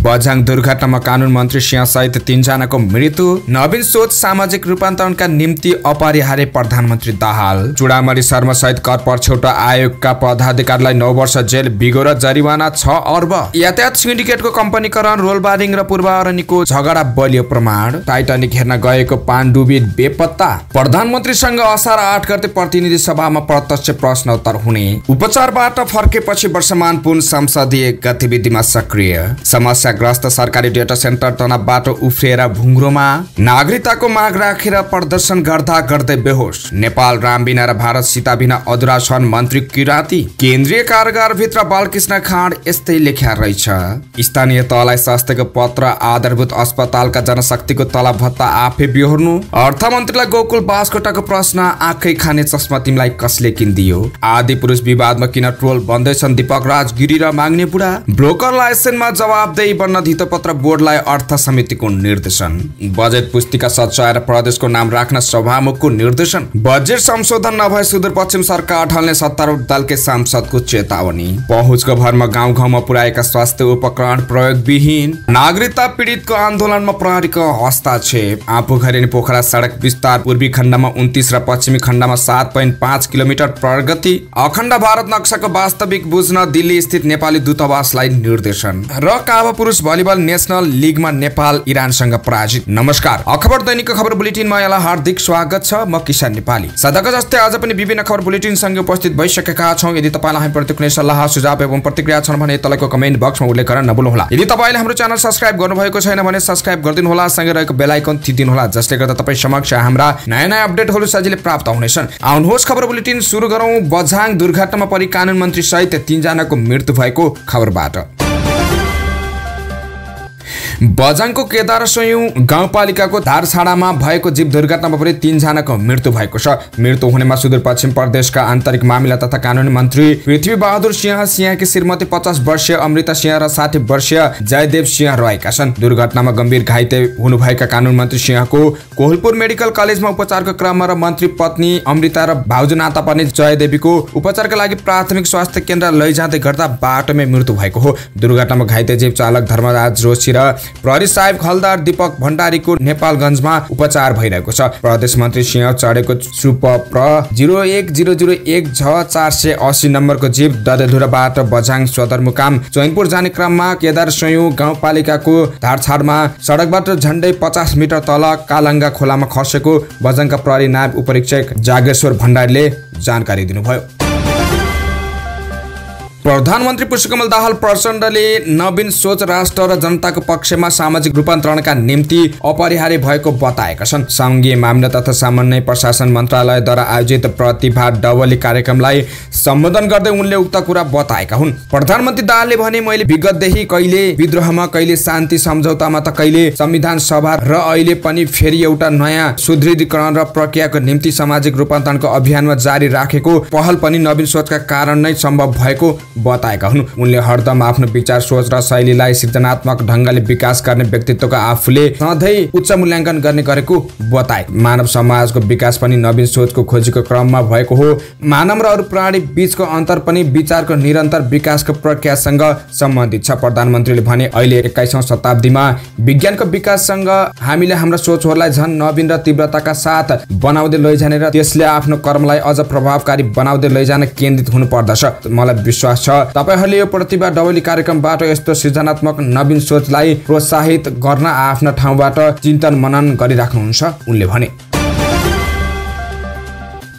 बझाङ दुर्घटनामा कानुन मन्त्री सिंह सहित 3 जनाको मृत्यु। नवीन सोच सामाजिक रूपान्तरणका निम्ति अपरिहार्य प्रधानमन्त्री दाहाल। चुडामणि शर्मा सहित कर पछौटा आयोगका पदाधिकारीलाई 9 वर्ष जेल, बिगोर जरिवाना 6 अर्ब। यातायात सिन्डिकेटको कम्पनीकरण, रोलबारिङ र पूर्वारनीको झगडा बलियो प्रमाण। टाइटानिक हेर्न गएको पाण्डुबी बेपत्ता। प्रधानमन्त्रीसँग असार 8 गते प्रतिनिधि सभामा प्रत्यक्ष प्रश्नोत्तर हुने। उपचारबाट फर्केपछि वर्षमान पुन संसदीय गतिविधिमा सक्रिय। समस्याग्रस्त सरकारी डेटा सेन्टर तनावबाट उफ्रिएर भुङ्ग्रोमा। नागरिकताको माग राखेर प्रदर्शन गर्दा गर्दै बेहोस। नेपाल रामबिना र भारत सीताबिना अधुरा छन् मन्त्री किराती। केन्द्रीय कारागारभित्र बालकृष्ण खाँड यस्तै लेख्या रहेछ। स्थानीय तहलाई स्वास्थ्यको पत्र, आधारभूत अस्पतालका जनशक्तिको तलब भत्ता आफै बिहोर्नु। अर्थमन्त्रीलाई गोकुल बासकोटाको प्रश्न, आँखै खाने चस्मा तिमीलाई कसले किनिदियो? आदि पुरुष विवादमा किन ट्रोल बन्दैछन् दीपक राजगिरी र माग्ने बुढा? ब्रोकर लाइसेन्समा जवाबदेही बन्न धितोपत्र बोर्डलाई अर्थ समितिको निर्देशन। बजेट पुस्तिका सच्याएर प्रदेशको नाम राख्न सभामुखको निर्देशन। बजेट संशोधन नभए सुदूरपश्चिम सरकार ढल्ने सत्तारूढ दलकै सांसदको चेतावनी। पहुँचको भरमा गाउँ गाउँमा पुर्याएका स्वास्थ्य उपकरण प्रयोगविहीन। नागरिकता पीडितको आन्दोलनमा प्रहरीको हस्ताक्षेप। आफूघरेनी पोखरा सडक विस्तार, पूर्वी खण्डमा 29 र पश्चिमी खण्डमा 7.5 किलोमिटर प्रगति। अखण्ड भारत नक्साको वास्तविक बुझ्न दिल्ली स्थित नेपाली दूतावासलाई निर्देशन। र काबा पुरुष भलिबल नेसनल लिगमा नेपाल इरानसँग पराजित। नमस्कार, खबर दैनिकको खबर बुलेटिनमा यहाँलाई हार्दिक स्वागत छ। म किसान नेपाली। सदाको जस्तै आज पनि विभिन्न खबर बुलेटिन सँगै उपस्थित भइसकेका छौं। यदि तपाईलाई हामीप्रति कुनै सल्लाह सुझाव एवं प्रतिक्रिया छन् भने तलको कमेन्ट बक्समा उल्लेख गर्न नभुल्नुहोला। यदि तपाईले हाम्रो च्यानल सब्स्क्राइब गर्नुभएको छैन भने सब्स्क्राइब गरिदिनु होला, सँगै रहेको बेल आइकन थिचिदिनु होला, जसले गर्दा तपाई समक्ष हाम्रा नयाँ अपडेटहरू सजिलै प्राप्त हुनेछन्। आउनुहोस् खबर बुलेटिन सुरु गरौँ। बझाङ दुर्घटनामा परि कानुन मन्त्री सहित 3 जनाको मृत्यु भएको खबरबाट। बझाङको केदारसोयु गाउँपालिकाको धारछाडामा भएको जीव दुर्घटनामा परि 3 जनाको मृत्यु भएको छ। मृत्यु हुनेमा सुदूरपश्चिम प्रदेशका आन्तरिक मामिला तथा कानुन मन्त्री पृथ्वी बहादुर सिंह, सिंहकी श्रीमती 50 वर्षीय अमृता सिंह र 60 वर्षीय जयदेव सिंह रहेका छन्। दुर्घटनामा गम्भीर घाइते हुनुभएका कानुन मन्त्री सिंहको कोहलपुर मेडिकल कलेजमा उपचारको क्रममा र मन्त्री पत्नी अमृता र भाउजू नाता पर्ने जयदेवीको उपचारका लागि प्राथमिक स्वास्थ्य केन्द्र लैजाँदै गर्दा बाटोमै मृत्यु भएको हो। दुर्घटनामा घाइते जीव चालक धर्मराज जोशी र प्रहरी साहेब हलदार दीपक भण्डारीको नेपालगञ्जमा उपचार भइरहेको छ। प्रदेश मन्त्री सिंह चढेको सुपप्र 010016 नम्बरको जीव ददेधुराबाट बझाङ सदरमुकाम चैनपुर जाने क्रममा केदारसोयु गाउँपालिकाको धारछाडमा सडकबाट झण्डै 50 मिटर तल कालङ्गा खोलामा खसेको बझाङका प्रहरी नायब उपरीक्षक जागेश्वर भण्डारीले जानकारी दिनुभयो। प्रधानमन्त्री पुष्पकमल दाहाल प्रचण्डले नवीन सोच राष्ट्र र जनताको पक्षमा सामाजिक रूपान्तरणका निम्ति अपरिहार्य भएको बताएका छन्। संघीय मामिला तथा सामान्य प्रशासन मन्त्रालयद्वारा आयोजित प्रतिभा डबली कार्यक्रमलाई सम्बोधन गर्दै उनले उक्त कुरा बताएका हुन्। प्रधानमन्त्री दाहालले भने, मैले विगतदेखि कहिले विद्रोहमा, कहिले शान्ति सम्झौतामा त कहिले संविधान सभा र अहिले पनि फेरि एउटा नयाँ सुदृढीकरण र प्रक्रियाको निम्ति सामाजिक रूपान्तरणको अभियानमा जारी राखेको पहल पनि नवीन सोचका कारण नै सम्भव भएको बताएका हुन्। उनले हरदम आफ्नो विचार, सोच र शैलीलाई सृजनात्मक ढङ्गले विकास गर्ने व्यक्तित्वको आफूले सधैँ उच्च मूल्याङ्कन गर्ने गरेको बताए। मानव समाजको विकास पनि नवीन सोचको खोजीको क्रममा भएको हो। मानव र अरू प्राणी बीचको अन्तर पनि विचारको निरन्तर विकासको प्रक्रियासँग सम्बन्धित छ। प्रधानमन्त्रीले भने, अहिले 21औं शताब्दीमा विज्ञानको विकाससँग हामीले हाम्रा सोचहरूलाई झन् नवीन र तीव्रताका साथ बनाउँदै लैजाने र त्यसले आफ्नो कर्मलाई अझ प्रभावकारी बनाउँदै लैजान केन्द्रित हुनुपर्दछ। मलाई विश्वास छ तपाईहरूले यो प्रतिभा डबली कार्यक्रमबाट यस्तो सृजनात्मक नवीन सोचलाई प्रोत्साहित गर्न आफ्ना ठाउँबाट चिन्तन मनन गरिराख्नुहुन्छ, उनले भने।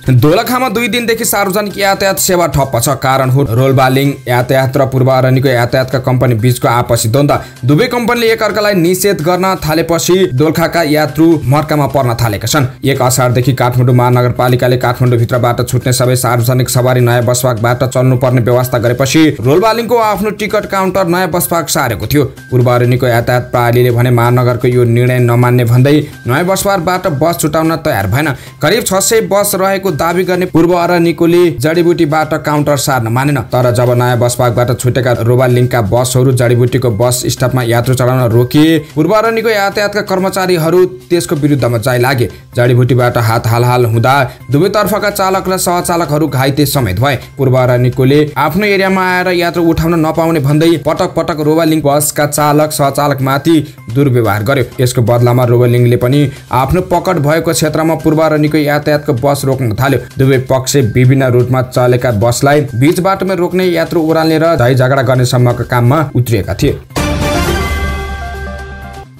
दोलखामा 2 दिनदेखि सार्वजनिक यातायात सेवा ठप्प छ। कारण हो रोलबालिङ यातायात र पूर्वारनीको यातायातका कम्पनी बीचको आपसी द्वन्द्व। दुवै कम्पनीले एकअर्कालाई निषेध गर्न थालेपछि दोलखाका यात्रु मर्कामा पर्न थालेका छन्। 1 असारदेखि काठमाडौँ महानगरपालिकाले काठमाडौँभित्रबाट छुट्ने सबै सार्वजनिक सवारी नयाँ बसपाकबाट चल्नुपर्ने व्यवस्था गरेपछि रोलबालिङको आफ्नो टिकट काउन्टर नयाँ बसपाक सारेको थियो। पूर्वारनीको यातायात प्रणालीले भने महानगरको यो निर्णय नमान्ने भन्दै नयाँ बसपाकबाट बस छुटाउन तयार भएन। करिब 600 बस रहेको दाबी गर्ने पूर्व अरनिकोले जडीबुटीबाट काउन्टर सार्न मानेन। तर जब नयाँ बस पार्कबाट छुटेका रोबालिङका बसहरू जडीबुटीको बस स्टपमा यात्रु चढाउन रोकिए, पूर्व अरनिको यातायातका कर्मचारीहरू त्यसको विरुद्धमा जाइ लागे। जडीबुटीबाट हात हालहाल हुँदा दुवैतर्फका चालक र सहचालकहरू घाइते समेत भए। पूर्व अरनिकोले आफ्नो एरियामा आएर यात्रु उठाउन नपाउने भन्दै पटक पटक रोबालिङ बसका चालक सहचालकमाथि दुर्व्यवहार गर्यो। यसको बदलामा रोबालिङले पनि आफ्नो पकड भएको क्षेत्रमा पूर्व अरनिको यातायातको बस रोक्न थाल्यो। दुवै पक्ष विभिन्न रुटमा चलेका बसलाई बीच बाटोमा रोक्ने, यात्रु ओह्राल्ने र झै झगडा गर्ने सम्मका काममा उत्रिएका थिए।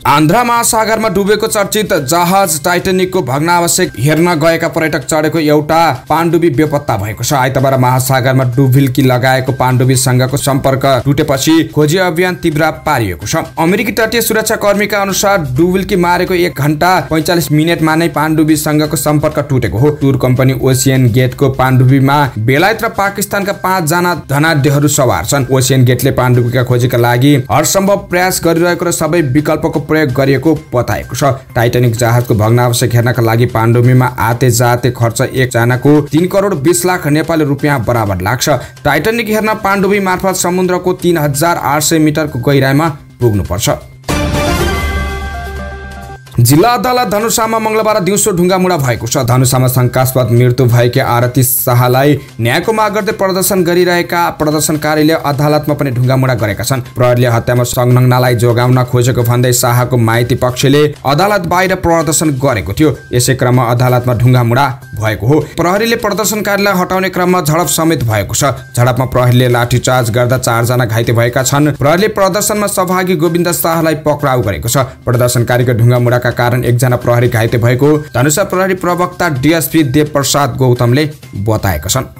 आन्ध्र महासागरमा डुबेको चर्चित जहाज टाइटानिकको भग्नावशेष हेर्न गएका पर्यटक चढेको एउटा पाण्डुबी बेपत्ता भएको छ। आइतबार महासागरमा डुबिल्की लगाएको पाण्डुबीसँगको सम्पर्क टुटेपछि खोजी अभियान तीव्र पारिएको छ। अमेरिकी तटीय सुरक्षा कर्मीका अनुसार डुबिल्की मारेको 1 घण्टा 45 मिनेटमा नै पाण्डुबीसँगको सम्पर्क टुटेको हो। टुर कम्पनी ओसियन गेटको पाण्डुबीमा बेलायत र पाकिस्तानका 5 जना धनाढ्यहरू सवार छन्। ओसियन गेटले पाण्डुबीका खोजीका लागि हरसम्भव प्रयास गरिरहेको र सबै विकल्पको प्रयोग गरिएको बताएको छ। टाइटानिक जहाजको भग्नावशेष हेर्नका लागि पाण्डुबीमा आते जाते खर्च 1 जनाको 3 करोड 20 लाख नेपाली रुपियाँ बराबर लाग्छ। टाइटानिक हेर्न पाण्डुबी मार्फत समुद्रको 3800 मिटरको गहिराइमा पुग्नुपर्छ। जिल्ला अदालत धनुषामा मंगलबार दिउँसो ढुङ्गामुढा भएको छ। धनुषामा शंकास्पद मृत्यु भएकी आरती शाहलाई न्यायको माग गर्दै प्रदर्शन गरिरहेका प्रदर्शनकारीले अदालतमा पनि ढुङ्गामुढा गरेका छन्। प्रहरीले हत्यामा संलग्नलाई जोगाउन खोजेको भन्दै शाहको माइती पक्षले अदालत बाहिर प्रदर्शन गरेको थियो। यसै क्रममा अदालतमा ढुङ्गामुढा भएको हो। प्रहरीले प्रदर्शनकारीलाई हटाउने क्रममा झडप समेत भएको छ। झडपमा प्रहरीले लाठीचार्ज गर्दा 4 जना घाइते भएका छन्। प्रहरीले प्रदर्शनमा सहभागी गोविन्द शाहलाई पक्राउ गरेको छ। प्रदर्शनकारीको ढुङ्गामुढाका कारण 1 जना प्रहरी घाइते भएको धनुषा प्रहरी प्रवक्ता डीएसपी देव प्रसाद गौतमले बताएका छन्।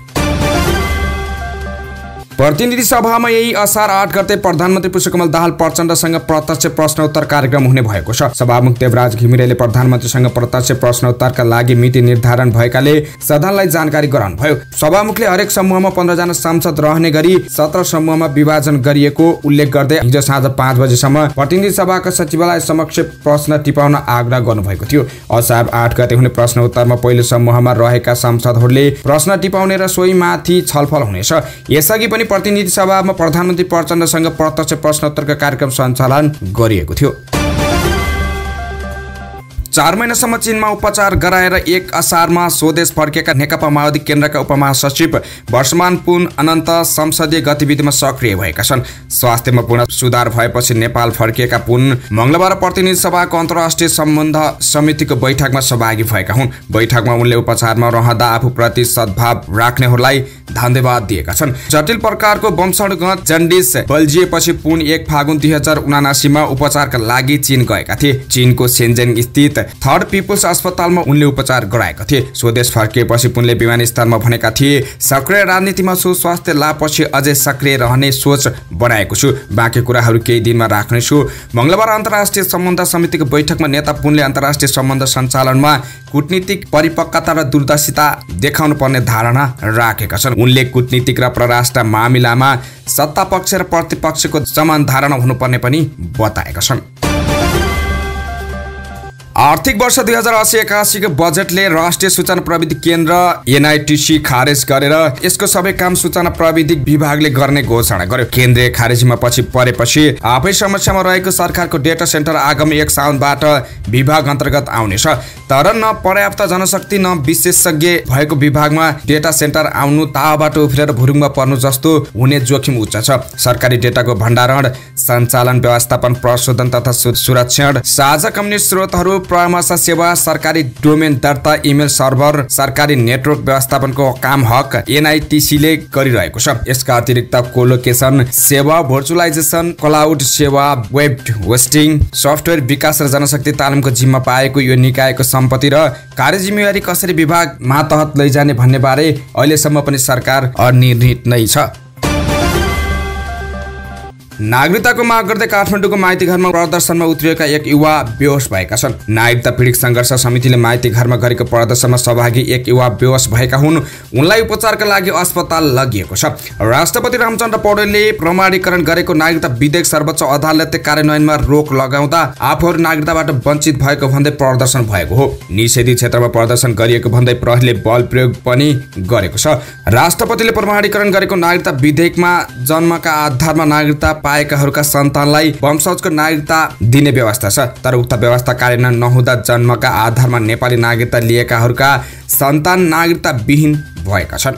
प्रतिनिधि सभामा यही असार 8 गते प्रधानमन्त्री पुष्पकमल दाहाल प्रचण्डसँग प्रत्यक्ष प्रश्नोत्तर कार्यक्रम हुने भएको छ। सभामुख देवराज घिमिरेले प्रधानमन्त्रीसँग प्रत्यक्ष प्रश्नोत्तरका लागि मिति निर्धारण भएकाले सदनलाई जानकारी गराउनुभयो। सभामुखले हरेक समूहमा 15 जना सांसद रहने गरी 17 समूहमा विभाजन गरिएको उल्लेख गर्दै हिजो साँझ 5 बजेसम्म प्रतिनिधि सभाका सचिवालय समक्ष प्रश्न टिपाउन आग्रह गर्नुभएको थियो। असार 8 गते हुने प्रश्नोत्तरमा पहिलो समूहमा रहेका सांसदहरूले प्रश्न टिपाउने र सोही माथि छलफल हुनेछ। यसअघि पनि प्रतिनिधि सभामा प्रधानमन्त्री प्रचण्डसँग प्रत्यक्ष प्रश्नोत्तरका कार्यक्रम सञ्चालन गरिएको थियो। 4 महिनासम्म चीनमा उपचार गराएर 1 असारमा स्वदेश फर्केका नेकपा माओवादी केन्द्रका उपमहासचिव वर्षमान पुन अनन्त संसदीय गतिविधिमा सक्रिय भएका छन्। स्वास्थ्यमा पूर्ण सुधार भएपछि नेपाल फर्किएका पुन मंगलबार प्रतिनिधि सभाको अन्तर्राष्ट्रिय सम्बन्ध समितिको बैठकमा सहभागी भएका हुन्। बैठकमा उनले उपचारमा रहँदा आफूप्रति सद्भाव राख्नेहरूलाई धन्यवाद दिएका छन्। जटिल प्रकारको वंशाणुगत जन्डिस बल्झिएपछि पुन 1 फागुन 2079 मा उपचारका लागि चीन गएका थिए। चीनको शेन्जेन स्थित थर्ड पिपुल्स अस्पतालमा उनले उपचार गराएका थिए। स्वदेश फर्किएपछि पुनले विमानस्थलमा भनेका थिए, सक्रिय राजनीतिमा छु, स्वास्थ्य लाभपछि अझै सक्रिय रहने सोच बनाएको छु, बाँकी कुराहरू केही दिनमा राख्नेछु। मंगलबार अन्तर्राष्ट्रिय सम्बन्ध समितिको बैठकमा नेता पुनले अन्तर्राष्ट्रिय सम्बन्ध सञ्चालनमा कूटनीतिक परिपक्वता र दूरदर्शिता देखाउनु पर्ने धारणा राखेका छन्। उनले कूटनीतिक र परराष्ट्र मामिलामा सत्ता पक्ष र प्रतिपक्षको समान धारणा हुनुपर्ने पनि बताएका छन्। आर्थिक वर्ष 2080-81 को बजेटले राष्ट्रिय सूचना प्रविधि केन्द्र एनआईटीसी खारेज गरेर यसको सबै काम सूचना प्रविधि विभागले गर्ने घोषणा गर्यो। केन्द्रीय खारेजीमा पछि परेपछि आफै समस्यामा रहेको सरकारको डेटा सेन्टर आगामी 1 साउनबाट विभाग अन्तर्गत आउनेछ। तर न पर्याप्त जनशक्ति न विशेषज्ञ भएको विभागमा डेटा सेन्टर आउनु तावाबाट उफ्रेर भुरुङमा पर्नु जस्तो हुने जोखिम उच्च छ। सरकारी डेटाको भण्डारण, सञ्चालन, व्यवस्थापन, प्रशोधन तथा सुरक्षण, साझा कम्युनिस्ट स्रोतहरू, परामर्श सेवा, सरकारी डोमेन दर्ता, इमेल सर्भर, सरकारी नेटवर्क व्यवस्थापनको काम हक एनआईटीसीले गरिरहेको छ। यसका अतिरिक्त कोलोकेसन सेवा, भर्चुअलाइजेसन, क्लाउड सेवा, वेब होस्टिङ, सफ्टवेयर विकास र जनशक्ति तालिमको जिम्मा पाएको यो निकायको सम्पत्ति र कार्यजिम्मेवारी कसरी विभाग मातहत लैजाने भन्ने बारे अहिलेसम्म पनि सरकार अनिर्णित नै छ। नागरिकताको माग गर्दै काठमाडौँको माइती घरमा प्रदर्शनमा उत्रिएका एक युवा बेहोस भएका छन्। नागरिकता पीडित संघर्ष समितिले माइती घरमा गरेको प्रदर्शनमा सहभागी एक युवा बेहोस भएका हुन्। उनलाई उपचारका लागि अस्पताल लगिएको छ। राष्ट्रपति रामचन्द्र पौडेलले प्रमाणीकरण गरेको नागरिकता विधेयक सर्वोच्च अदालतले कार्यान्वयनमा रोक लगाउँदा आफूहरू नागरिकताबाट वञ्चित भएको भन्दै प्रदर्शन भएको हो। निषेधित क्षेत्रमा प्रदर्शन गरिएको भन्दै प्रहरीले बल प्रयोग पनि गरेको छ। राष्ट्रपतिले प्रमाणीकरण गरेको नागरिकता विधेयकमा जन्मका आधारमा नागरिकता पाएकाहरूका सन्तानलाई वंशजको नागरिकता दिने व्यवस्था छ। तर उक्त व्यवस्था कार्यान्वयन नहुँदा जन्मका आधारमा नेपाली नागरिकता लिएकाहरूका सन्तान नागरिकता विहीन भएका छन्।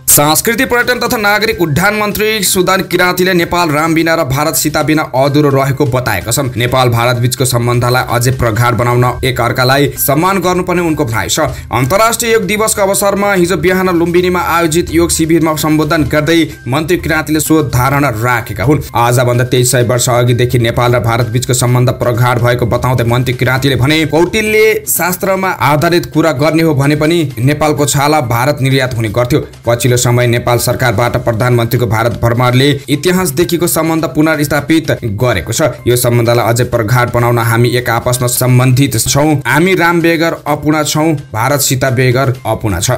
संस्कृति पर्यटन तथा नागरिक उड्डयन मन्त्री सुदान किराँतीले नेपाल राम बिना र भारत सीता बिना अधुरो रहेको बताएका छन्। नेपाल भारत बीचको सम्बन्धलाई अझै प्रगाढ बनाउन एक अर्कालाई सम्मान गर्नुपर्ने उनको भनाइ छ। अन्तर्राष्ट्रिय योग दिवसको अवसरमा हिजो बिहान लुम्बिनीमा आयोजित योग शिविरमा सम्बोधन गर्दै मन्त्री किराँतीले सो धारणा राखेका हुन्। आजभन्दा 2300 वर्ष अघिदेखि नेपाल र भारत बीचको सम्बन्ध प्रगाढ भएको बताउँदै मन्त्री किराँतीले भने कौटिल्य शास्त्रमा आधारित कुरा गर्ने हो भने पनि नेपालको छाला भारत निर्यात हुने गर्थ्यो। पछिल्लो समय नेपाल सरकारबाट प्रधानमन्त्रीको भारत भ्रमणले इतिहासदेखिको सम्बन्ध पुनर्स्थापित गरेको छ। यो सम्बन्धलाई अझै प्रगाढ बनाउन हामी एक आपसमा सम्बन्धित छौँ। हामी राम बेगर अपूर्ण छौँ, भारत सीता बेगर अपूर्ण छ।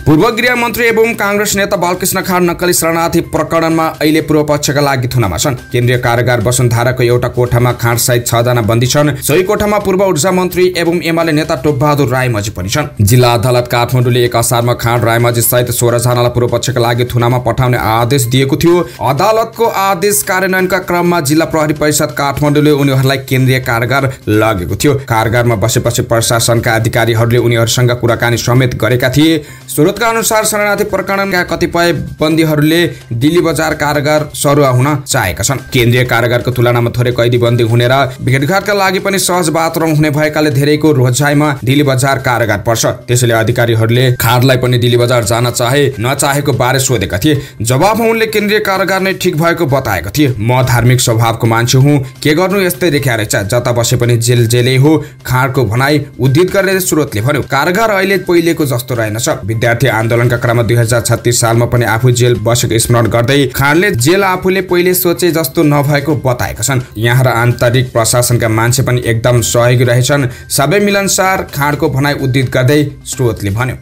पूर्व गृह मन्त्री एवं कांग्रेस नेता बालकृष्ण खाँड नक्कली शरणार्थी प्रकरणमा अहिले पूर्व पक्षका लागि थुनामा छन्। केन्द्रीय कारागार वसुन्धराको एउटा कोठामा खाँड सहित 6 जना बन्दी छन्। सोही कोठामा पूर्व ऊर्जा मन्त्री एवं एमाले नेता टोपबहादुर रायमाझी पनि छन्। जिल्ला अदालत काठमाडौँले 1 असारमा खाँड रायमाझी सहित 16 जनालाई पूर्व पक्षका लागि थुनामा पठाउने आदेश दिएको थियो। अदालतको आदेश कार्यान्वयनका क्रममा जिल्ला प्रहरी परिषद काठमाडौँले उनीहरूलाई केन्द्रीय कारागार लगेको थियो। कारागारमा बसेपछि प्रशासनका अधिकारीहरूले उनीहरूसँग कुराकानी समेत गरेका थिए। स्रोतका अनुसार शरणार्थी प्रकरणका कतिपय बन्दीहरूले दिल्ली बजार कारागार सरुवा हुन चाहेका छन्। केन्द्रीय कारागारको तुलनामा थोरै कैदी बन्दी हुने र भेटघाटका लागि पनि सहज वातावरण हुने भएकाले धेरैको रोजाइमा दिल्ली बजार कारागार पर्छ। त्यसैले अधिकारीहरूले खाँडलाई पनि दिल्ली बजार जान चाहे नचाहेको बारे सोधेका थिए। जवाफमा उनले केन्द्रीय कारागार नै ठिक भएको बताएका थिए। म धार्मिक स्वभावको मान्छे हुँ, के गर्नु यस्तै देखिया रहेछ, जता बसे पनि जेल जेलै हो, खाँडको भनाई उद्धृत गरेर स्रोतले भन्यो। कारागार अहिले पहिलेको जस्तो रहेनछ। विद्यार्थी आन्दोलनका क्रममा 2036 सालमा पनि आफू जेल बसेको स्मरण गर्दै खाँडले जेल आफूले पहिले सोचे जस्तो नभएको बताएका छन्। यहाँ र आन्तरिक प्रशासनका मान्छे पनि एकदम सहयोगी रहेछन्, सबै मिलनसार, खाँडको भनाइ उद्धृत गर्दै स्रोतले भन्यो।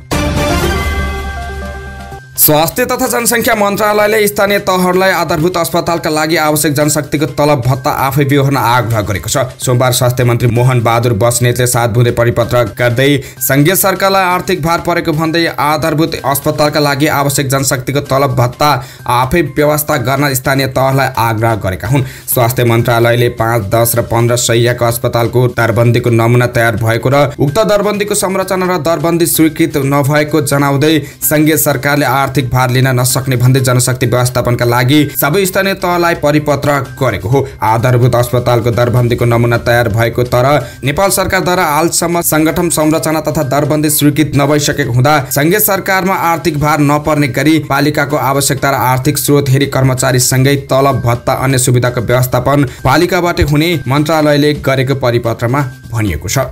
स्वास्थ्य तथा जनसङ्ख्या मन्त्रालयले स्थानीय तहहरूलाई आधारभूत अस्पतालका लागि आवश्यक जनशक्तिको तलब भत्ता आफै बेहोर्न आग्रह गरेको छ। सोमबार स्वास्थ्य मन्त्री मोहन बहादुर बस्नेतले 7 बुँदे परिपत्र गर्दै संघीय सरकारलाई आर्थिक भार परेको भन्दै आधारभूत अस्पतालका लागि आवश्यक जनशक्तिको तलब भत्ता आफै व्यवस्था गर्न स्थानीय तहलाई आग्रह गरेका हुन्। स्वास्थ्य मन्त्रालयले 5, 10 र 15 शैय्याको अस्पतालको दरबन्दीको नमुना तयार भएको र उक्त दरबन्दीको संरचना र दरबन्दी स्वीकृत नभएको जनाउँदै संघीय सरकारले आर्थिक भार लिन नसक्ने भन्दै जनशक्ति व्यवस्थापनका लागि सबै स्थानीय तहलाई परिपत्र गरेको हो। आधारभूत अस्पतालको दरबन्दीको नमुना तयार भएको तर नेपाल सरकारद्वारा हालसम्म संगठन संरचना तथा दरबन्दी स्वीकृत नभइसकेको हुँदा संघीय सरकारमा आर्थिक भार नपर्ने गरी पालिकाको आवश्यकता र आर्थिक स्रोत हेरी कर्मचारी सँगै तलब भत्ता अन्य सुविधाको व्यवस्थापन पालिकाबाट हुने मन्त्रालयले गरेको परिपत्रमा भनिएको छ।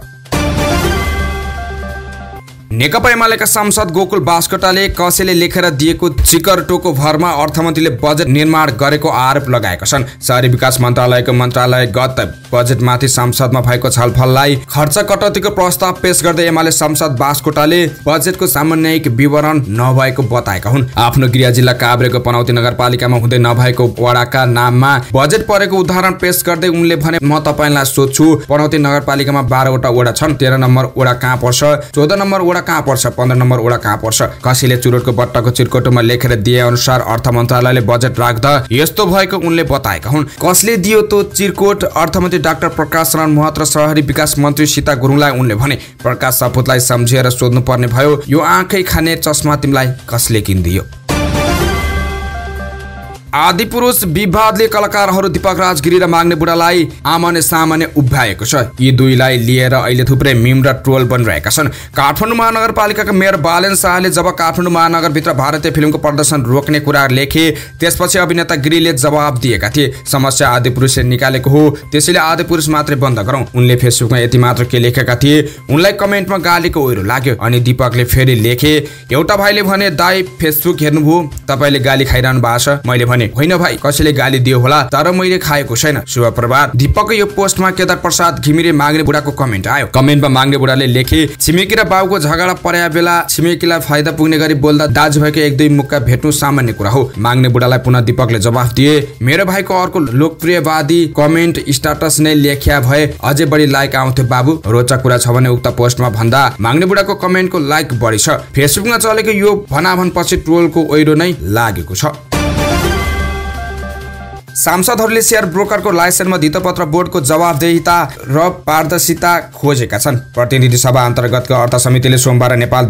नेकपा एमालेका सांसद गोकुल बास्कोटाले कसैले लेखेर दिएको चिकरटोको भरमा अर्थमन्त्रीले बजेट निर्माण गरेको आरोप लगाएका छन्। शहरी विकास मन्त्रालयको मन्त्रालयगत बजेटमाथि संसदमा भएको छलफललाई खर्च कटौतीको प्रस्ताव पेश गर्दै एमाले सांसद बास्कोटाले बजेटको सामान्यिक विवरण नभएको बताएका हुन्। आफ्नो गृह जिल्ला काभ्रेको पनौती नगरपालिकामा हुँदै नभएको वडाका नाममा बजेट परेको उदाहरण पेश गर्दै उनले भने, म तपाईलाई सोध्छु, पनौती नगरपालिकामा 12 वटा वडा छन्, 13 नम्बर वडा कहाँ पर्छ, 14 नम्बर वडा कहाँ पर्छ, 15 नम्बर वडा कहाँ पर्छ। कसैले चुरोटको बट्टाको चिरकोटोमा लेखेर दिए अनुसार अर्थ मन्त्रालयले बजेट राख्दा यस्तो भएको उनले बताएका हुन्। कसले दियो तो चिरकोट? अर्थमन्त्री डाक्टर प्रकाश शरण महत र शहरी विकास मन्त्री सीता गुरुङलाई उनले भने। प्रकाश सपुतलाई सम्झिएर सोध्नु पर्ने भयो, यो आँखै खाने चस्मा तिमीलाई कसले किनिदियो? आदिपुरुष विवादले कलाकारहरू दीपक राज गिरी र माग्ने बुढालाई आमने सामने उभ्याएको छ। यी दुईलाई लिएर अहिले थुप्रै मिम र ट्रोल बनिरहेका छन्। काठमाडौँ महानगरपालिकाका मेयर बालेन शाहले जब काठमाडौँ महानगरभित्र भारतीय फिल्मको प्रदर्शन रोक्ने कुरा लेखे त्यसपछि अभिनेता गिरीले जवाब दिएका थिए, समस्या आदिपुरुषले निकालेको हो, त्यसैले आदिपुरुष मात्रै बन्द गरौँ। उनले फेसबुकमा यति मात्र के लेखेका थिए, उनलाई कमेन्टमा गालीको ओहिरो लाग्यो। अनि दीपकले फेरि लेखे, एउटा भाइले भने दाइ फेसबुक हेर्नुभयो, तपाईँले गाली खाइरहनु भएको छ। मैले भने होइन भाइ, कसैले गाली दियो होला तर मैले खाएको छैन, शुभ प्रभात। दीपकको यो पोस्टमा केदार प्रसाद घिमिरे माग्ने बुढाको कमेन्ट आयो। कमेन्टमा माग्ने बुढाले लेखे, छिमेकी र बाबुको झगडा पर्या बेला छिमेकीलाई फाइदा पुग्ने गरी बोल्दा दाजुभाइको एक दुई मुक्का भेट्नु सामान्य कुरा हो। माग्ने बुढालाई पुनः दीपकले जवाफ दिए, मेरो भाइको अर्को लोकप्रियवादी कमेन्ट स्ट्याटस नै लेख्या भए अझै बढी लाइक आउँथ्यो बाबु। रोचक कुरा छ भने उक्त पोस्टमा भन्दा माग्ने बुढाको कमेन्टको लाइक बढी छ। फेसबुकमा चलेको यो भनाभन पछि ट्रोलको ओहिरो नै लागेको छ। सांसदहरूले शेयर ब्रोकरको लाइसेन्समा धितोपत्र बोर्डको जवाबदेहिता र पारदर्शिता खोजेका छन्। प्रतिनिधि सभा अन्तर्गतको अर्थ समितिले सोमबार नेपाल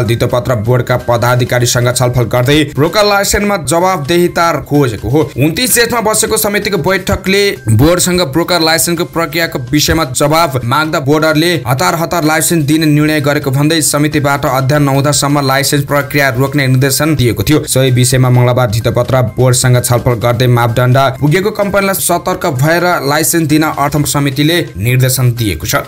धितोपत्र बोर्डका पदाधिकारीसँग छलफल गर्दै ब्रोकर लाइसेन्समा जवाबदेहिता खोजेको हो। 29 जेठमा बसेको समितिको बैठकले बोर्डसँग ब्रोकर लाइसेन्सको प्रक्रियाको विषयमा जवाब माग्दा बोर्डरले हतार लाइसेन्स दिने निर्णय गरेको भन्दै समितिबाट अध्ययन नहुँदासम्म लाइसेन्स प्रक्रिया रोक्ने निर्देशन दिएको थियो। सोही विषयमा मंगलबार धितोपत्र बोर्डसँग छलफल गर्दै मापदण्ड पुगेको कम्पनीलाई सतर्क भएर लाइसेन्स दिन अर्थ समितिले निर्देशन दिएको छ।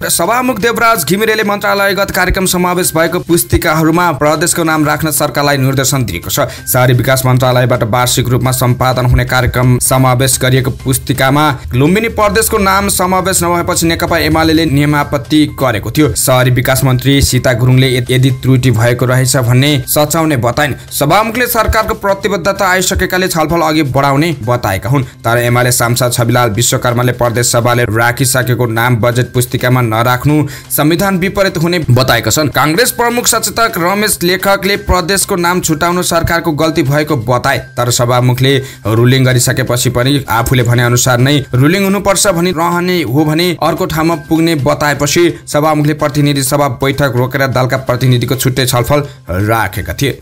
सभामुख देवराज घिमिरेले मन्त्रालयगत कार्यक्रम समावेश भएको पुस्तिकाहरूमा प्रदेशको नाम राख्न सरकारलाई निर्देशन दिएको छ। शहरी विकास मन्त्रालयबाट वार्षिक रूपमा सम्पादन हुने कार्यक्रम समावेश गरिएको पुस्तिकामा लुम्बिनी प्रदेशको नाम समावेश नभएपछि नेकपा एमाले नियमापत्ति गरेको थियो। शहरी विकास मन्त्री सीता गुरुङले यदि त्रुटि भएको रहेछ भन्ने सच्याउने बताइन्। सभामुखले सरकारको प्रतिबद्धता आइसकेकाले छलफल अघि बढाउने बताएका हुन्। तर एमाले सांसद छविलाल विश्वकर्माले प्रदेश सभाले राखिसकेको नाम बजेट पुस्तिकामा नराख्नु संविधान विपरीत हुने बताएका छन्। कांग्रेस प्रमुख सचेतक रमेश लेखकले प्रदेशको नाम छुटाउनु सरकारको गल्ती भएको बताए। तर सभामुखले रुलिङ गरिसकेपछि पनि आफूले भने अनुसार नै रुलिङ हुनुपर्छ भनी रहने हो भने अर्को ठाउँमा पुग्ने बताएपछि सभामुखले प्रतिनिधि सभा बैठक रोकेर दलका प्रतिनिधिको छुट्टै छलफल राखेका थिए।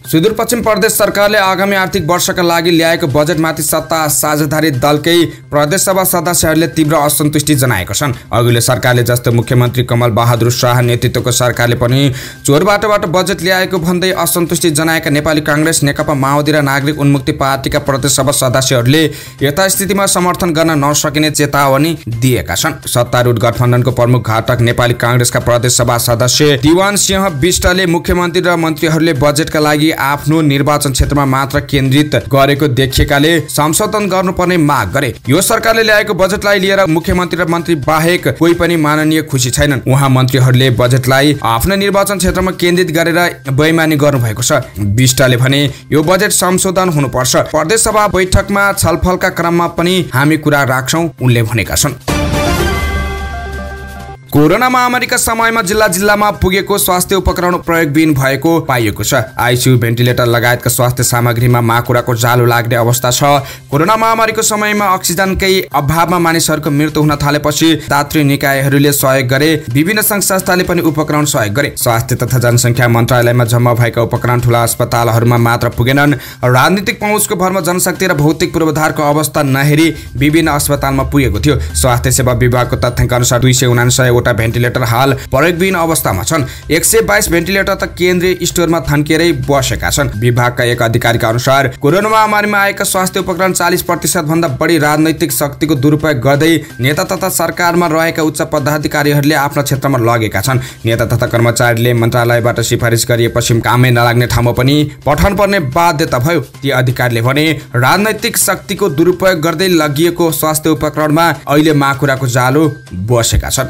सुदूरपश्चिम प्रदेश सरकारले आगामी आर्थिक वर्षका लागि ल्याएको बजेटमाथि सत्ता साझेदारी दलकै प्रदेशसभा सदस्यहरूले तीव्र असन्तुष्टि जनाएका छन्। अघिल्लो सरकारले जस्तो मुख्यमन्त्री कमल बहादुर शाह नेतृत्वको सरकारले पनि चोरबाटोबाट बजेट ल्याएको भन्दै असन्तुष्टि जनाएका नेपाली कांग्रेस, नेकपा माओवादी र नागरिक उन्मुक्ति पार्टीका प्रदेशसभा सदस्यहरूले यथास्थितिमा समर्थन गर्न नसकिने चेतावनी दिएका छन्। सत्तारूढ गठबन्धनको प्रमुख घटक नेपाली कांग्रेसका प्रदेशसभा सदस्य दिवान सिंह बिष्टले मुख्यमन्त्री र मन्त्रीहरूले बजेटका लागि आफ्नो निर्वाचन क्षेत्रमा मात्र केन्द्रित गरेको देखिएकाले संशोधन गर्नुपर्ने माग गरे। यो सरकारले ल्याएको बजेटलाई लिएर मुख्यमन्त्री र मन्त्री बाहेक कोही पनि माननीय खुसी छैनन्। उहाँ मन्त्रीहरूले बजेटलाई आफ्नो निर्वाचन क्षेत्रमा केन्द्रित गरेर बेइमानी गर्नुभएको छ। बिष्टले भने यो बजेट संशोधन हुनुपर्छ। प्रदेश सभा बैठकमा छलफलका क्रममा पनि हामी कुरा राख्छौं, उनले भनेका छन्। कोरोना महामारीका समयमा जिल्लामा पुगेको स्वास्थ्य उपकरण प्रयोगविहीन भएको पाइएको छ। आइसियु, भेन्टिलेटर लगायतका स्वास्थ्य सामग्रीमा माकुराको जालो लाग्ने अवस्था छ। कोरोना महामारीको समयमा अक्सिजनकै अभावमा मानिसहरूको मृत्यु हुन थालेपछि दात्री निकायहरूले सहयोग गरे। विभिन्न संघ संस्थाले पनि उपकरण सहयोग गरे। स्वास्थ्य तथा जनसङ्ख्या मन्त्रालयमा जम्मा भएका उपकरण ठूला अस्पतालहरूमा मात्र पुगेनन्। राजनीतिक पहुँचको भरमा जनशक्ति र भौतिक पूर्वाधारको अवस्था नहेरी विभिन्न अस्पतालमा पुगेको थियो। स्वास्थ्य सेवा विभागको तथ्याङ्क अनुसार 279 भेन्टिलेटर हाल प्रयोगविहीन अवस्थामा छन्। 122 भेन्टिलेटर त केन्द्रीय स्टोरमा थन्किएरै बसेका छन्। विभागका एक अधिकारीका अनुसार कोरोना महामारीमा आएका स्वास्थ्य उपकरण 40% भन्दा बढी राजनैतिक शक्तिको दुरुपयोग गर्दै नेता तथा सरकारमा रहेका उच्च पदाधिकारीहरूले आफ्नो क्षेत्रमा लगेका छन्। नेता तथा कर्मचारीले मन्त्रालयबाट सिफारिस गरिएपछि कामै नलाग्ने ठाउँमा पनि पठाउनुपर्ने बाध्यता भयो। ती अधिकारीले भने राजनैतिक शक्तिको दुरुपयोग गर्दै लगिएको स्वास्थ्य उपकरणमा अहिले माकुराको जालो बसेका छन्।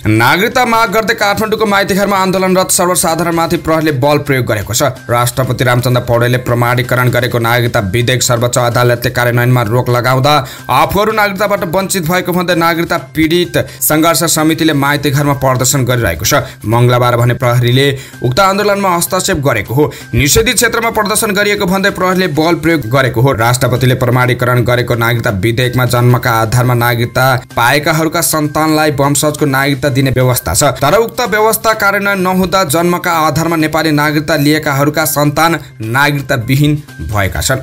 नागरिकता माग गर्दै काठमाडौँको माइतीघरमा आन्दोलनरत सर्वसाधारणमाथि प्रहरीले बल प्रयोग गरेको छ। राष्ट्रपति रामचन्द्र पौडेलले प्रमाणीकरण गरेको नागरिकता विधेयक सर्वोच्च अदालतले कार्यान्वयनमा रोक लगाउँदा आफूहरू नागरिकताबाट वञ्चित भएको भन्दै नागरिकता पीडित सङ्घर्ष समितिले माइतीघरमा प्रदर्शन गरिरहेको छ। मंगलबार भने प्रहरीले उक्त आन्दोलनमा हस्तक्षेप गरेको हो। निषेधित क्षेत्रमा प्रदर्शन गरिएको भन्दै प्रहरीले बल प्रयोग गरेको हो। राष्ट्रपतिले प्रमाणीकरण गरेको नागरिकता विधेयकमा जन्मका आधारमा नागरिकता पाएकाहरूका सन्तानलाई वंशजको नागरिकता दिने व्यवस्था छ। तर उक्त व्यवस्था कार्यान्वयन नहुँदा जन्मका आधारमा नेपाली नागरिकता लिएकाहरूका सन्तान नागरिकता विहीन भएका छन्।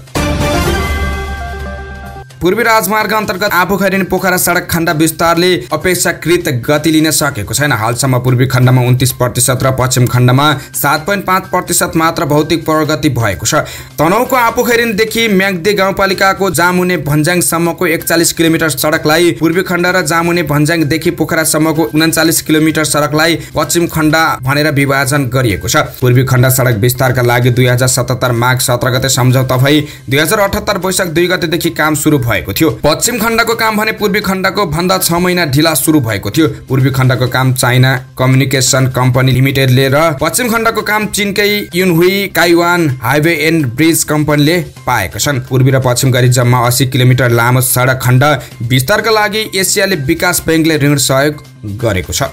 पूर्वी राजमार्ग अन्तर्गत आफूखैरेनी पोखरा सडक खण्ड विस्तारले अपेक्षाकृत गति लिन सकेको छैन। हालसम्म पूर्वी खण्डमा 29% र पश्चिम खण्डमा 7.5% मात्र भौतिक प्रगति भएको छ। तनहुँको आफूखैरेनीदेखि म्याग्दी गाउँपालिकाको जामुने भन्ज्याङसम्मको 41 किलोमिटर सडकलाई पूर्वी खण्ड र जामुने भन्ज्याङदेखि पोखरासम्मको 39 किलोमिटर सडकलाई पश्चिम खण्ड भनेर विभाजन गरिएको छ। पूर्वी खण्ड सडक विस्तारका लागि 2077 माघ 17 गते सम्झौता भई 2078 वैशाख 2 गतेदेखि काम सुरु भएको थियो। पश्चिम खण्डको काम भने पूर्वी खण्डको भन्दा 6 महिना ढिला सुरु भएको थियो। पूर्वी खण्डको काम चाइना कम्युनिकेसन कम्पनी लिमिटेडले र पश्चिम खण्डको काम चीनकै युनहुई काइवान हाइवे एन्ड ब्रिज कम्पनीले पाएका छन्। पूर्वी र पश्चिम गरी जम्मा 80 किलोमिटर लामो सडक खण्ड विस्तारका लागि एसियाली विकास बैंकले ऋण सहयोग गरेको छ।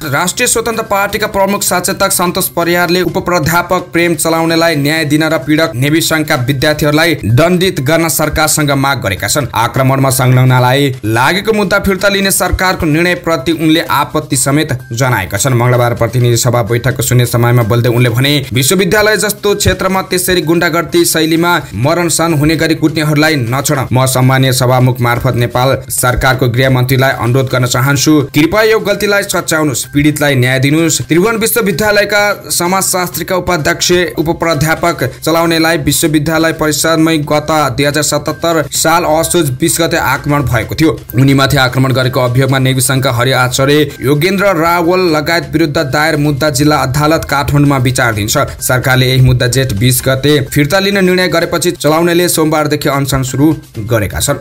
राष्ट्रिय स्वतन्त्र पार्टीका प्रमुख सचेतक सन्तोष परियारले उपप्राध्यापक प्रेम चलाउनेलाई न्याय दिन र पीडक नेभी संघका विद्यार्थीहरूलाई दण्डित गर्न सरकारसँग माग गरेका छन्। आक्रमणमा संलग्नलाई लागेको मुद्दा फिर्ता लिने सरकारको निर्णयप्रति उनले आपत्ति समेत जनाएका छन्। मंगलबार प्रतिनिधि सभा बैठकको शून्य समयमा बोल्दै उनले भने विश्वविद्यालय जस्तो क्षेत्रमा त्यसरी गुण्डागर्दी शैलीमा मरणसन हुने गरी कुट्नेहरूलाई नछोड। म सम्मानीय सभामुख मार्फत नेपाल सरकारको गृह मन्त्रीलाई अनुरोध गर्न चाहन्छु, कृपया यो गल्तीलाई सच्याउनुस्, पीडितलाई न्याय दिनुस्। त्रिभुवन विश्वविद्यालयका समाजशास्त्रीका उपाध्यक्ष उपप्राध्यापक चलाउनेलाई विश्वविद्यालय परिषदमै गत 2077 साल असोज 20 गते आक्रमण भएको थियो। उनीमाथि आक्रमण गरेको अभियोगमा नेभी संघका हरि आचार्य, योगेन्द्र रावल लगायत विरुद्ध दायर मुद्दा जिल्ला अदालत काठमाडौँमा विचाराधीन छ। सरकारले यही मुद्दा जेठ 20 गते फिर्ता लिने निर्णय गरेपछि चलाउनेले सोमबारदेखि अनसन सुरु गरेका छन्।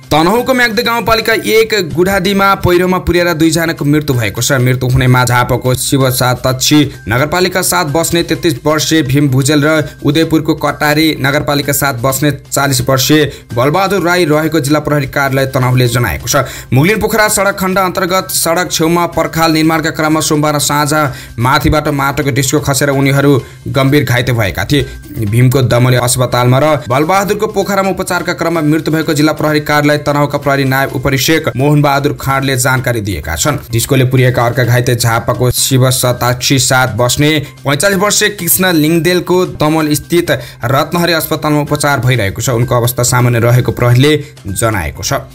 तनहुँको म्याग्दी गाउँपालिका 1 गुडादीमा पहिरोमा पुर्याएर 2 जनाको मृत्यु भएको छ। मृत्यु हुनेमा झापाको शिवसातक्षी नगरपालिका 7 बस्ने 33 वर्षीय भीम भुजेल र उदयपुरको कटारी नगरपालिका 7 बस्ने 40 वर्षीय बलबहादुर राई रहेको जिल्ला प्रहरी कार्यालय तनहुँले जनाएको छ। मुगलिन पोखरा सडक खण्ड अन्तर्गत सडक छेउमा पर्खाल निर्माणका क्रममा सोमबार साँझ माथिबाट माटोको डिस्को खसेर उनीहरू गम्भीर घाइते भएका थिए। भीमको दमोली अस्पतालमा र बलबहादुरको पोखरामा उपचारका क्रममा मृत्यु भएको जिल्ला प्रहरी कार्यालय तनहुँका प्रहरी नायब उपरीक्षक मोहन बहादुर खाँडले जानकारी दिएका छन्। डिस्कोले पुर्याएका अर्का घाइते झापाको शिवसताक्षी 7 बस्ने 45 वर्षीय कृष्ण लिङदेलको दमोल स्थित रत्नहरी अस्पतालमा उपचार भइरहेको छ। उनको अवस्था सामान्य रहेको प्रहरीले जनाएको छ।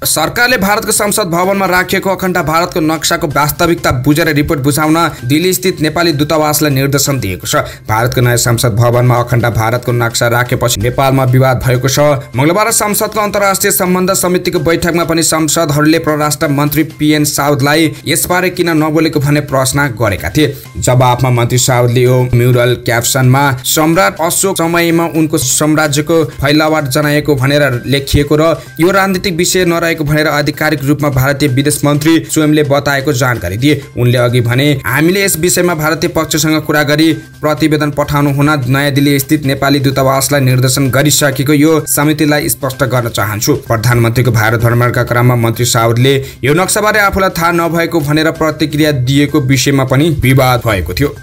सरकारले भारतको संसद भवनमा राखिएको अखण्ड भारतको नक्साको वास्तविकता बुझेर रिपोर्ट बुझाउन दिल्ली स्थित नेपाली दूतावासलाई निर्देशन दिएको छ। भारतको नयाँ संसद भवनमा अखण्ड भारतको नक्सा राखेपछि नेपालमा विवाद भएको छ। मंगलबार संसदको अन्तर्राष्ट्रिय सम्बन्ध समितिको बैठकमा पनि सांसदहरूले परराष्ट्र मन्त्री पीएन साउदलाई यसबारे किन नबोलेको भन्ने प्रश्न गरेका थिए। जवाफमा मन्त्री साउदले यो म्युरल क्याप्सनमा सम्राट अशोक समयमा उनको साम्राज्यको फैलावट जनाएको भनेर लेखिएको र यो राजनीतिक विषय नरहेको भनेर आधिकारिक रूपमा भारतीय विदेश मन्त्री स्वयंले बताएको जानकारी दिए। उनले अघि भने, हामीले यस विषयमा भारतीय पक्षसँग कुरा गरी प्रतिवेदन पठाउनु हुन नयाँ दिल्ली स्थित नेपाली दूतावासलाई निर्देशन गरिसकेको यो समितिलाई स्पष्ट गर्न चाहन्छु। प्रधानमन्त्रीको भारत भ्रमणका क्रममा मन्त्री साउदले यो नक्साबारे आफूलाई थाहा नभएको भनेर प्रतिक्रिया दिएको विषयमा पनि विवाद भएको थियो।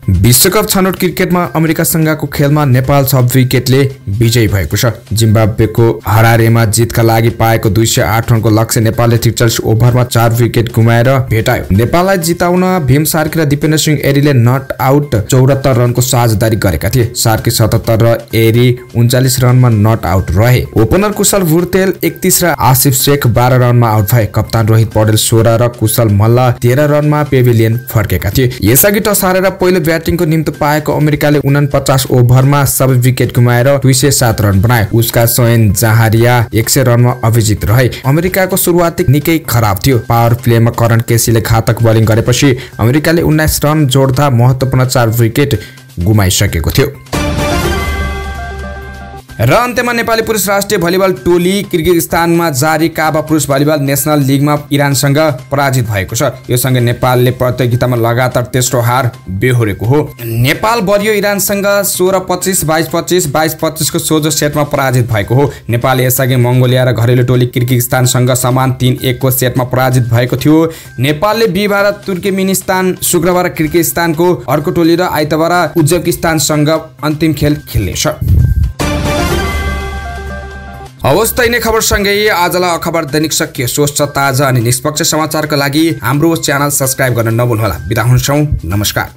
विश्वकप छनौट क्रिकेटमा अमेरिकासँगको खेलमा नेपाल 6 विकेटले विजयी भएको छ। जिम्बाब्वेको हरारेमा जितका लागि पाएको 208 रनको लक्ष्य नेपालले 43 ओभरमा 4 विकेट गुमाएर भेटायो। नेपाललाई जिताउन भीम सार्की र दिपेन्द्र सिंह एरीले नट आउट 74 रनको साझेदारी गरेका थिए। सार्की 77 र एरी 39 रनमा नट आउट रहे। ओपनर कुशल भुर्तेल 31 र आसिफ शेख 12 रनमा आउट भए। कप्तान रोहित पौडेल 16 र कुशल मल्ल 13 रनमा पेभिलियन फर्केका थिए। यसअघि टस हारेर पहिलो ब्याटिङको निम्ति पाएको अमेरिकाले 49 ओभरमा सबै विकेट गुमाएर 207 रन बनाए। उसका सोहेन जहारिया 100 रनमा अभिजित रहे। अमेरिकाको सुरुवाती निकै खराब थियो। पावर प्लेमा करण केसीले घातक बोलिङ गरेपछि अमेरिकाले 19 रन जोड्दा महत्त्वपूर्ण 4 विकेट गुमाइसकेको थियो। र अन्त्यमा नेपाली पुरुष राष्ट्रिय भलिबल टोली किर्गिजस्तानमा जारी काबा पुरुष भलिबल नेसनल लिगमा इरानसँग पराजित भएको छ। यो सँगै नेपालले प्रतियोगितामा लगातार तेस्रो हार बेहोरेको हो। नेपाल बलियो इरानसँग 16-25, 22-25, 22-25 को सोझो सेटमा पराजित भएको हो। नेपाल यसअघि मङ्गोलिया र घरेलु टोली किर्गिजस्तानसँग समान 3-1 को सेटमा पराजित भएको थियो। नेपालले बिहिबार तुर्कमेनिस्तान, शुक्रबार किर्गिजस्तानको अर्को टोली र आइतबार उज्बेकिस्तानसँग अन्तिम खेल खेल्नेछ। हवस् त यिनै खबरसँगै आजलाई खबर दैनिक सकियो। स्वच्छ ताजा अनि निष्पक्ष समाचारका लागि हाम्रो च्यानल सब्स्क्राइब गर्न नभुल्नुहोला। बिदा हुन्छौँ, नमस्कार।